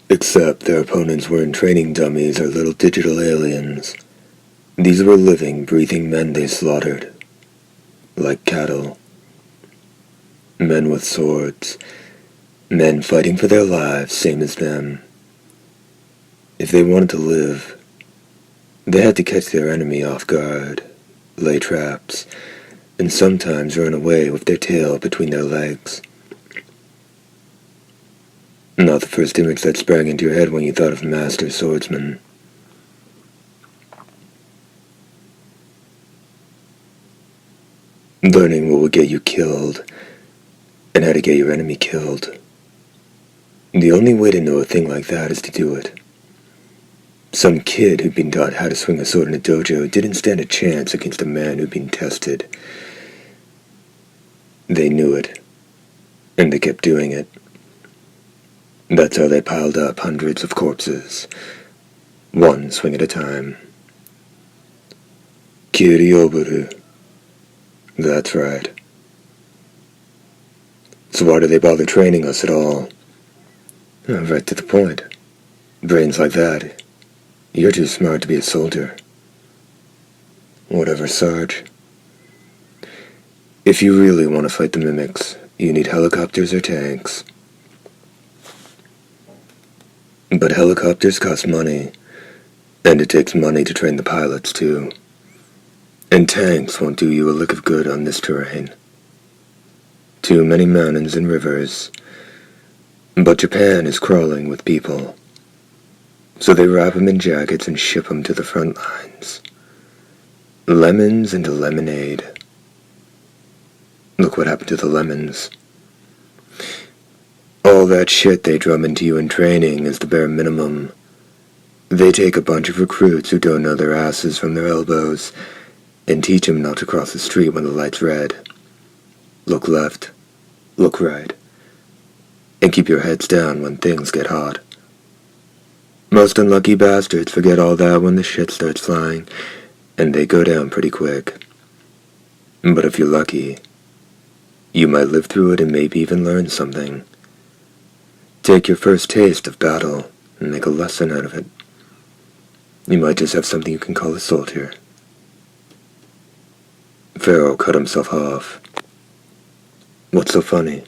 Except their opponents weren't training dummies or little digital aliens. These were living, breathing men they slaughtered. Like cattle. Men with swords. Men fighting for their lives, same as them. If they wanted to live, they had to catch their enemy off guard, lay traps, and sometimes run away with their tail between their legs. Not the first image that sprang into your head when you thought of master swordsman. Learning what would get you killed, and how to get your enemy killed. The only way to know a thing like that is to do it. Some kid who'd been taught how to swing a sword in a dojo didn't stand a chance against a man who'd been tested. They knew it, and they kept doing it. That's how they piled up hundreds of corpses, one swing at a time. Kiryu. That's right. So why do they bother training us at all? Right to the point. Brains like that. You're too smart to be a soldier. Whatever, Sarge. If you really want to fight the mimics, you need helicopters or tanks. But helicopters cost money, and it takes money to train the pilots too. And tanks won't do you a lick of good on this terrain. Too many mountains and rivers. But Japan is crawling with people. So they wrap them in jackets and ship them to the front lines. Lemons into lemonade. Look what happened to the lemons. All that shit they drum into you in training is the bare minimum. They take a bunch of recruits who don't know their asses from their elbows and teach them not to cross the street when the light's red. Look left, look right, and keep your heads down when things get hot. Most unlucky bastards forget all that when the shit starts flying, and they go down pretty quick. But if you're lucky, you might live through it and maybe even learn something. Take your first taste of battle and make a lesson out of it. You might just have something you can call a soldier. Pharaoh cut himself off. What's so funny?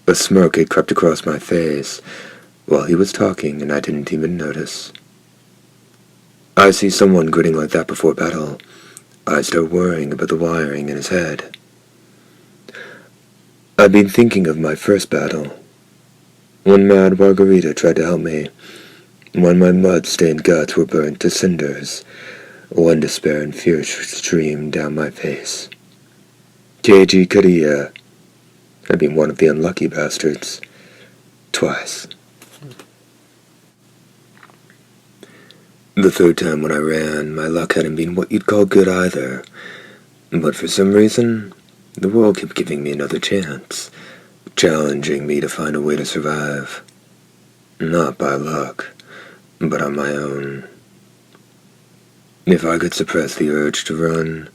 A smirk had crept across my face while he was talking, and I didn't even notice. I see someone gritting like that before battle. I start worrying about the wiring in his head. I've been thinking of my first battle, when Mad Margarita tried to help me, when my mud-stained guts were burnt to cinders, when despair and fear streamed down my face. Keiji Kariya had been one of the unlucky bastards. Twice. The third time when I ran, my luck hadn't been what you'd call good either. But for some reason, the world kept giving me another chance, challenging me to find a way to survive. Not by luck, but on my own. If I could suppress the urge to run,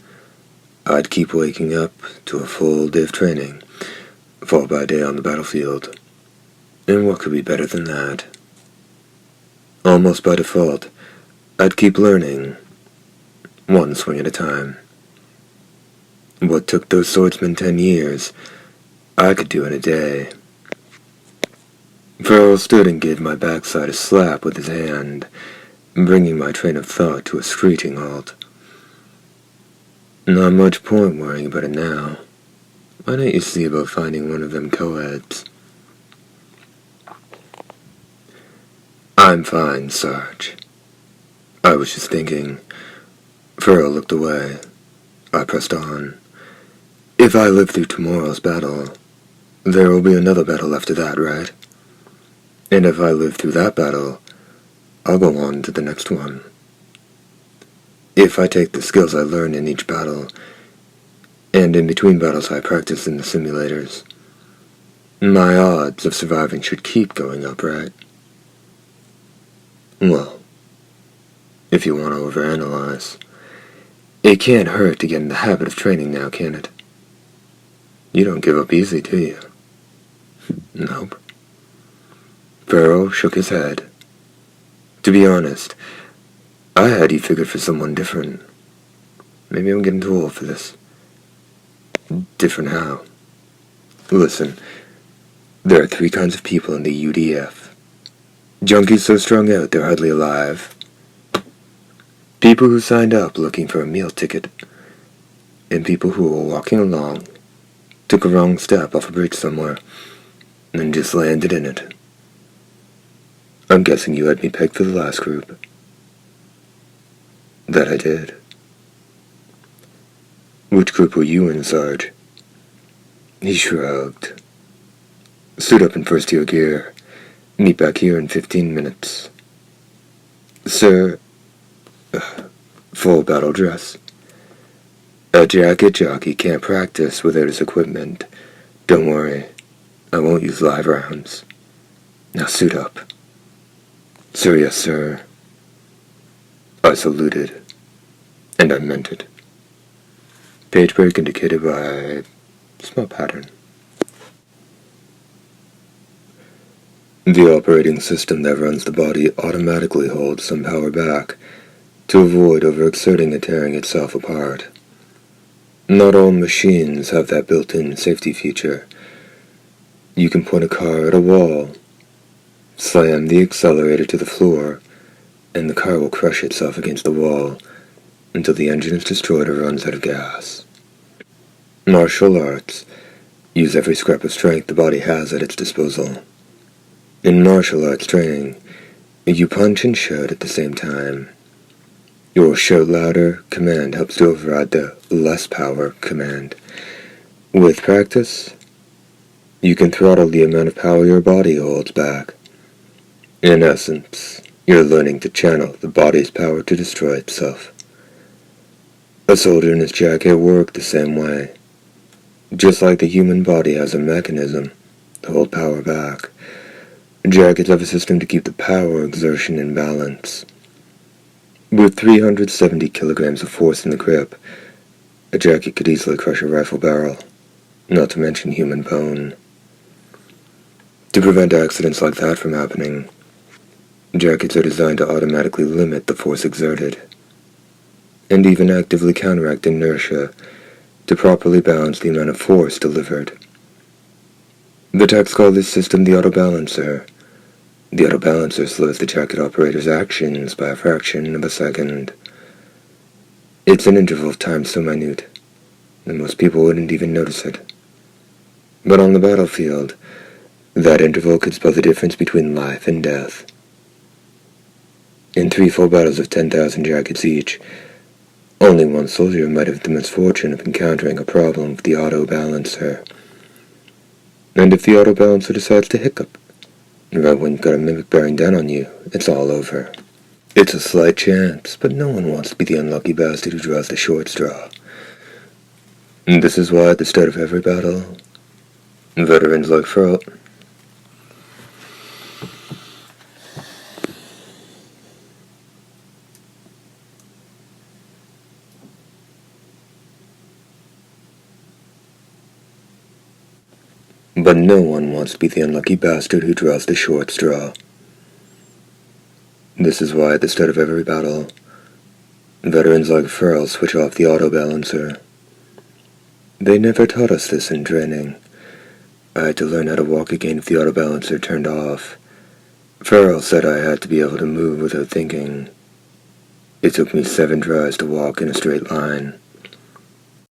I'd keep waking up to a full day of training, followed by a day on the battlefield. And what could be better than that? Almost by default, I'd keep learning, one swing at a time. What took those swordsmen 10 years, I could do in a day. Pharaoh stood and gave my backside a slap with his hand, bringing my train of thought to a screeching halt. Not much point worrying about it now. Why don't you see about finding one of them co-eds? I'm fine, Sarge. I was just thinking. Pharaoh looked away. I pressed on. If I live through tomorrow's battle, there will be another battle after that, right? And if I live through that battle, I'll go on to the next one. If I take the skills I learn in each battle, and in between battles I practice in the simulators, my odds of surviving should keep going up, right? Well, if you want to overanalyze, it can't hurt to get in the habit of training now, can it? You don't give up easy, do you? Nope. Farrell shook his head. To be honest, I had you figured for someone different. Maybe I'm getting too old for this. Different how? Listen, there are 3 kinds of people in the UDF. Junkies so strung out they're hardly alive. People who signed up looking for a meal ticket. And people who were walking along, took a wrong step off a bridge somewhere, and just landed in it. I'm guessing you had me pegged for the last group. That I did. Which group were you in, Sarge? He shrugged. Suit up in first-year gear. Meet back here in 15 minutes. Sir, full battle dress. A jacket jockey can't practice without his equipment. Don't worry, I won't use live rounds. Now suit up. Sir, yes, sir. I saluted, and I meant it. Page break indicated by small pattern. The operating system that runs the body automatically holds some power back to avoid overexerting and tearing itself apart. Not all machines have that built-in safety feature. You can point a car at a wall, slam the accelerator to the floor, and the car will crush itself against the wall until the engine is destroyed or runs out of gas. Martial arts use every scrap of strength the body has at its disposal. In martial arts training, you punch and shout at the same time. Your shout louder command helps to override the less power command. With practice, you can throttle the amount of power your body holds back. In essence, you're learning to channel the body's power to destroy itself. A soldier in his jacket worked the same way. Just like the human body has a mechanism to hold power back, jackets have a system to keep the power exertion in balance. With 370 kilograms of force in the grip, a jacket could easily crush a rifle barrel, not to mention human bone. To prevent accidents like that from happening, jackets are designed to automatically limit the force exerted, and even actively counteract inertia to properly balance the amount of force delivered. The techs call this system the autobalancer. The autobalancer slows the jacket operator's actions by a fraction of a second. It's an interval of time so minute that most people wouldn't even notice it. But on the battlefield, that interval could spell the difference between life and death. In 3 full battles of 10,000 jackets each, only one soldier might have the misfortune of encountering a problem with the autobalancer. And if the autobalancer decides to hiccup, right when you've got a mimic bearing down on you, it's all over. It's a slight chance, but no one wants to be the unlucky bastard who draws the short straw. And this is why at the start of every battle, veterans like Froat but no one wants to be the unlucky bastard who draws the short straw. This is why at the start of every battle, veterans like Farrell switch off the autobalancer. They never taught us this in training. I had to learn how to walk again if the autobalancer turned off. Farrell said I had to be able to move without thinking. It took me 7 tries to walk in a straight line.